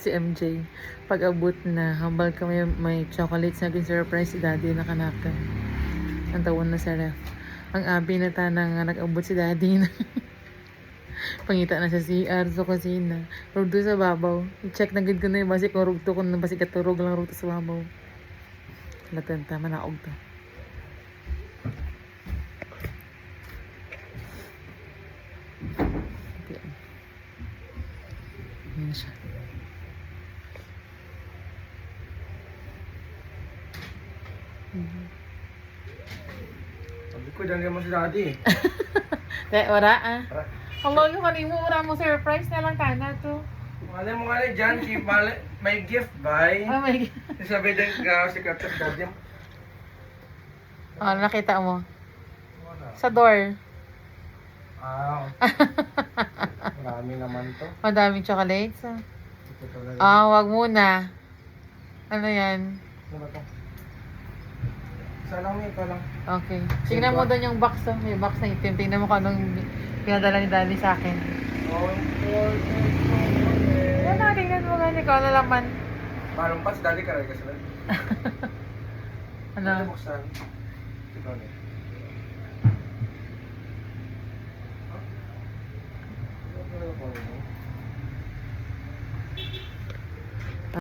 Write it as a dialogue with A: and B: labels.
A: si MJ. Pag-abot na, hambal ka may chocolates na surprise si daddy na kanaka. Ang tawon na sa ref. Ang abi na tanang nag-abot si daddy na. Pangita na sa CR, sa kusina. Rugto sa babaw. I-check na gid ko na yung basi kung rugto kung basi katurog lang rugto sa babaw. Latenta, manaog to. Yan siya.
B: Sabi ko, dyan mo si daddy.
A: Kaya ora ah. Hello, yung kanimo ora mo surprise na lang kana to.
B: Malay mo nga na dyan, may gift by.
A: Oh my God.
B: Sabi din ka si Kapit Daddy.
A: Oh, nakita mo. Sa door.
B: Ah, marami naman to.
A: Madaming chocolates.
B: Ito talaga.
A: Wag muna. Ano yan?
B: Ano ba to? Isa lang ito lang.
A: Okay. Tingnan mo doon yung box. Oh. May box na itim. Tingnan mo kung anong pinadala ni daddy sa akin. Yan na, tingnan mo ganyan. Ikaw na laman.
B: Parang pas, daddy ka rin kasi.
A: Ano?
B: Buksan. Ito